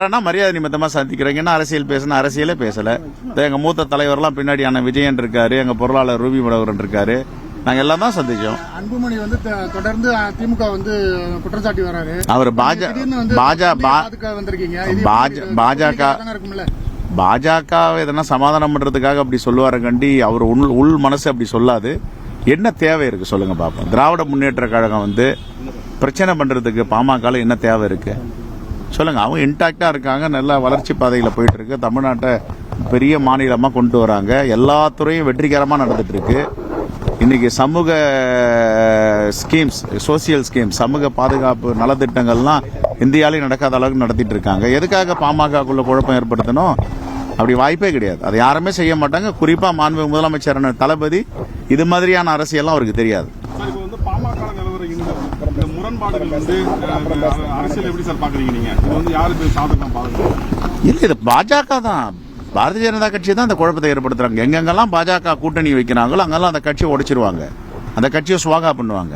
மரியாதை நிமித்தமா சந்திக்கிறீங்கன்னா அரசியல் பேசணும், அரசியலே பேசல. எங்க மூத்த தலைவர்லாம் பின்னாடி அண்ணன் விஜயன் இருக்காரு, எங்க பொருளாளர் ரூபி மனோகரன் இருக்காரு, நாங்க எல்லாம் தான் சந்திச்சோம். அன்புமணி வந்து தொடர்ந்து திமுக வந்து குற்றச்சாட்டி வராரு. அவர் பாஜக எதனா சமாதானம் பண்றதுக்காக அப்படி சொல்லுவாரு கண்டி, அவர் உள் மனசு அப்படி சொல்லாது. என்ன தேவை இருக்கு சொல்லுங்க பாப்போம். திராவிட முன்னேற்ற கழகம் வந்து பிரச்சனை பண்றதுக்கு பாமக என்ன தேவை இருக்கு சொல்லுங்க. அவங்க இன்டாக்டா இருக்காங்க, நல்ல வளர்ச்சி பாதையில போயிட்டு இருக்கு. தமிழ்நாட்டை பெரிய மாநிலமா கொண்டு வராங்க, எல்லா துறையும் வெற்றிகரமா நடந்துட்டு இருக்கு. இன்னைக்கு சமூக ஸ்கீம்ஸ், சோசியல் ஸ்கீம்ஸ், சமூக பாதுகாப்பு நலத்திட்டங்கள்லாம் இந்தியாவிலேயே நடக்காத அளவுக்கு நடத்திட்டு இருக்காங்க. எதுக்காக பாமகக்குள்ள குழப்பம் ஏற்படுத்தணும்? அப்படி வாய்ப்பே கிடையாது. அதை யாருமே செய்ய மாட்டாங்க. குறிப்பா மாண்பு முதலமைச்சர் தளபதி இது மாதிரியான அரசியல்லாம் அவருக்கு தெரியாது. இல்ல, இது பாஜக தான், பாரதிய ஜனதா கட்சி தான் அந்த குழப்பத்தை ஏற்படுத்துறாங்க. எங்கெங்கெல்லாம் பாஜக கூட்டணி வைக்கிறாங்களோ அங்கெல்லாம் அந்த கட்சியை உடைச்சிருவாங்க, அந்த கட்சியை சுவாகா பண்ணுவாங்க.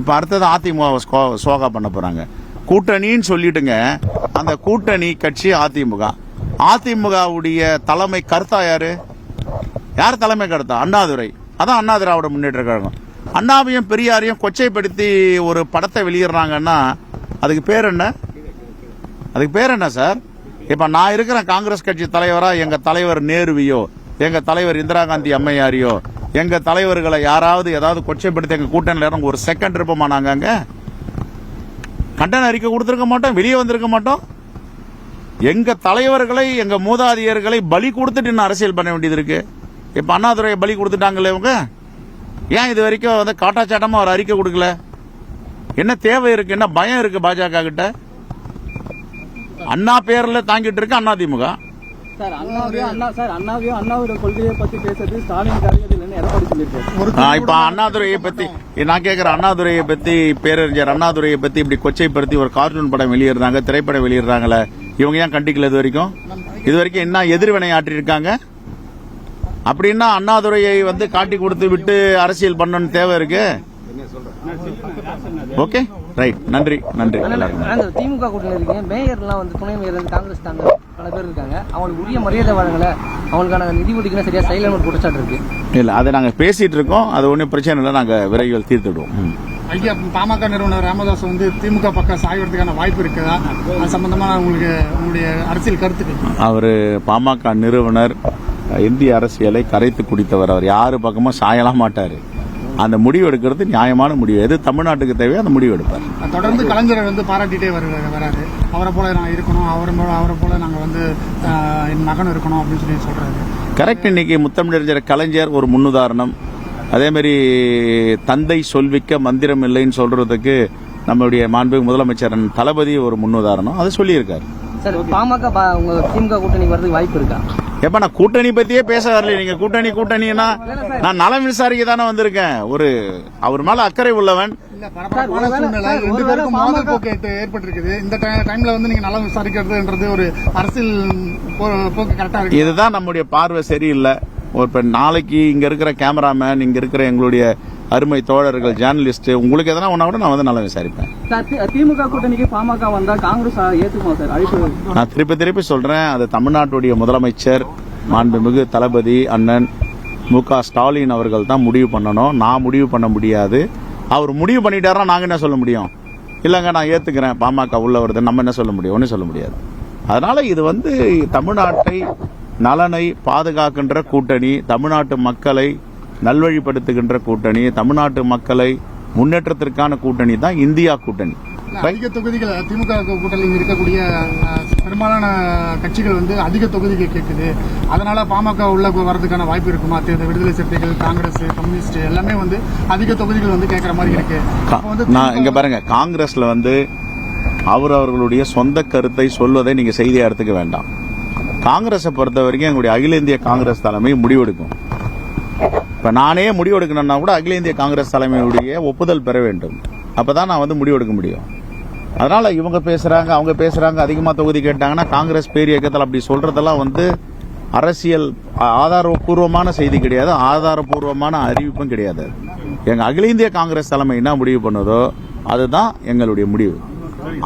இப்ப அடுத்தது அதிமுக சுவாகா பண்ண போறாங்க. கூட்டணின்னு சொல்லிட்டுங்க, அந்த கூட்டணி கட்சி அதிமுக. அதிமுகவுடைய தலைமை கருத்தா யாரு? யார் தலைமை கருத்தா? அண்ணாதுரை. அதான் அண்ணா திராவிட முன்னேற்ற கழகம். அண்ணாவையும் பெரியாரையும் கொச்சைப்படுத்தி ஒரு படத்தை வெளியிடுறாங்கன்னா அதுக்கு பேர் என்ன? அதுக்கு பேர் என்ன சார்? இப்ப நான் இருக்கிறேன் காங்கிரஸ் கட்சி தலைவரா, எங்க தலைவர் நேருவையோ, எங்க தலைவர் இந்திரா காந்தி அம்மையாரையோ, எங்க தலைவர்களை யாராவது ஏதாவது கொச்சைப்படுத்தி எங்க கூட்டணியில ஒரு செகண்ட் இருப்போமா? நாங்க அங்க கண்டன அறிக்கை கொடுத்திருக்க மாட்டோம், வெளியே வந்திருக்க மாட்டோம். எங்க தலைவர்களை, எங்க மூதாதையர்களை பலி கொடுத்துட்டு இன்னும் அரசியல் பண்ண வேண்டியது இருக்கு. இப்ப அண்ணாதுரையை பலி கொடுத்துட்டாங்களே இவங்க. ஏன் இது வரைக்கும் வந்து காட்டாச்சாட்டமா ஒரு அறிக்கை கொடுக்கல? என்ன தேவை இருக்கு? என்ன பயம் இருக்கு பாஜக கிட்ட? அண்ணா பேர்ல தாங்கிட்டு இருக்கு அதிமுக. இப்ப அண்ணாதுரையை பத்தி நான் கேக்குறேன். அண்ணாதுரையை பத்தி, பேரறிஞர் அண்ணாதுரையை பத்தி இப்படி கொச்சைப்படுத்தி ஒரு கார்ட்டூன் படம் வெளியிடுறாங்க, திரைப்படம் வெளியிடுறாங்களே, இவங்க ஏன் கண்டிக்கல? இது வரைக்கும் என்ன எதிர்வினை ஆற்றி இருக்காங்க? அப்படின்னா அண்ணாதுரையை வந்து காட்டி கொடுத்து விட்டு அரசியல் பண்ணணும் தேவை இருக்கு. Okay, right. நன்றி. திமுக கூட்டணி இருக்கீங்க, மேயர்லாம் வந்து துணை மேயர் காங்கிரஸ் தாங்க பல பேர் இருக்காங்க, அவங்களுக்கு உரிய மரியாதை வழங்கல, அவங்களுக்கான நிதி ஒதுக்கீடு சரியா சைலண்ட் ஒரு குற்றச்சாட்டு இருக்கு. இல்ல, அதை நாங்க பேசிட்டு இருக்கோம். அது ஒன்னும் பிரச்சனை இல்லை, நாங்க விரைவில் தீர்த்துடுவோம். ஐயா, பாமக நிறுவனர் ராமதாஸ் வந்து திமுக பக்கம் சாய்வதற்கான வாய்ப்பு இருக்குதா? அது சம்பந்தமா உங்களுடைய அரசியல் கருத்து? அவரு பாமக நிறுவனர், இந்திய அரசியலை கரைத்து குடித்தவர். அவர் யாரு பக்கமும் சாயலாம் மாட்டாரு. அந்த முடிவு எடுக்கிறது நியாயமான முடிவு. எது தமிழ்நாட்டுக்கு தேவையோ அந்த முடிவு எடுப்பார். தொடர்ந்து கலைஞரை வந்து பாராட்டிட்டே வராது. அவரை போல நான் இருக்கணும், அவரை போல நாங்க வந்து என் மகன் இருக்கணும் அப்படின்னு சொல்லி சொல்றாரு. கரெக்ட். இன்னைக்கு முத்தமிழறிஞர் கலைஞர் ஒரு முன்னுதாரணம். அதே மாதிரி தந்தை சொல்விக்க மந்திரம் இல்லைன்னு சொல்றதுக்கு நம்மளுடைய மாண்பு முதலமைச்சர் தளபதி ஒரு முன்னுதாரணம். அதை சொல்லியிருக்காரு. சார், பாமக திமுக கூட்டணி வரதுக்கு வாய்ப்பு இருக்கா? எப்ப நான் கூட்டணி பத்தியே பேச வரல. நீங்க கூட்டணினா நான் நலம் விசாரிக்க தானே வந்திருக்கேன். அவர் மேல அக்கறை உள்ளவன். இந்த டைம்ல வந்து நீங்க நலம் விசாரிக்கிறதுன்றது ஒரு அரசியல் போக்கு கரெக்டா இருக்கு. இதுதான் நம்முடைய பார்வை சரியில்லை. இப்ப நாளைக்கு இங்க இருக்கிற கேமராமேன், இங்க இருக்கிற எங்களுடைய அருமை தோழர்கள், ஜேர்னலிஸ்ட், உங்களுக்கு எதனா ஒன்னா கூட நான் வந்து நல்லா விசாரிப்பேன். திமுக கூட்டணிக்கு பாமக வந்தா காங்கிரஸ் ஏத்துக்குமா சார்? நான் திருப்பி சொல்றேன். அது தமிழ்நாட்டுடைய முதலமைச்சர் மாண்புமிகு தளபதி அண்ணன் மு.க. ஸ்டாலின் அவர்கள் தான் முடிவு பண்ணணும். நான் முடிவு பண்ண முடியாது. அவர் முடிவு பண்ணிட்டாருன்னா நாங்க என்ன சொல்ல முடியும்? இல்லங்க நான் ஏத்துக்கிறேன் பாமக உள்ள வருது, நம்ம என்ன சொல்ல முடியும்? ஒன்னும் சொல்ல முடியாது. அதனால இது வந்து தமிழ்நாட்டை நலனை பாதுகாக்கின்ற கூட்டணி, தமிழ்நாட்டு மக்களை நல்வழிப்படுத்துகின்ற கூட்டணி, தமிழ்நாட்டு மக்களை முன்னேற்றத்திற்கான கூட்டணி தான் இந்தியா கூட்டணி. அதிக தொகுதிகள் திமுக கூட்டணியில் இருக்கக்கூடிய பெரும்பாலான கட்சிகள் வந்து அதிக தொகுதிகள் கேட்குது. அதனால பாமக உள்ள வரதுக்கான வாய்ப்பு இருக்குமா? விடுதலை சிறுத்தைகள், காங்கிரஸ், கம்யூனிஸ்ட் எல்லாமே வந்து அதிக தொகுதிகள் வந்து கேட்கற மாதிரி இருக்கு. நான் இங்க பாருங்க, காங்கிரஸ்ல வந்து அவர்களுடைய சொந்த கருத்தை சொல்வதை நீங்க செய்தியா எடுத்துக்க வேண்டாம். காங்கிரஸை பொறுத்த வரைக்கும் எங்களுடைய அகில இந்திய காங்கிரஸ் தலைமை முடிவெடுக்கும். இப்ப நானே முடிவெடுக்கணும்னா கூட அகில இந்திய காங்கிரஸ் தலைமையுடைய ஒப்புதல் பெற வேண்டும். அப்பதான் நான் வந்து முடிவெடுக்க முடியும். அதனால இவங்க பேசுறாங்க, அவங்க பேசுறாங்க, அதிகமா தொகுதி கேட்டாங்கன்னா காங்கிரஸ் பேர் இயக்கத்தில் அப்படி சொல்றதெல்லாம் வந்து அரசியல் ஆதாரபூர்வமான செய்தி கிடையாது, ஆதாரபூர்வமான அறிவிப்பும் கிடையாது. எங்க அகில இந்திய காங்கிரஸ் தலைமை என்ன முடிவு பண்ணுதோ அதுதான் எங்களுடைய முடிவு.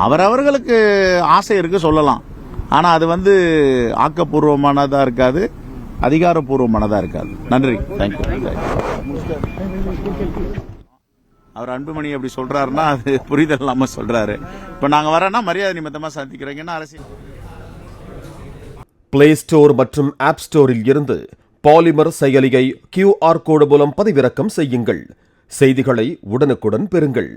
அவரவர்களுக்கு ஆசை இருக்கு சொல்லலாம். ஆனால் அது வந்து ஆக்கப்பூர்வமானதாக இருக்காது, அதிகாரப்பூர்வமானதாக இருக்காது. நன்றி, தேங்க்யூ. அவர் அன்புமணி அப்படி சொல்றாருன்னா அது புரிதல் இல்லாம சொல்றாரு. இப்ப நாங்க வரேன்னா மரியாதை நிமித்தமா சந்திக்கிறோம். அரசியல் பிளே ஸ்டோர் மற்றும் ஆப் ஸ்டோரில் இருந்து பாலிமர் செயலியை QR கோடு மூலம் பதிவிறக்கம் செய்யுங்கள். செய்திகளை உடனுக்குடன் பெறுங்கள்.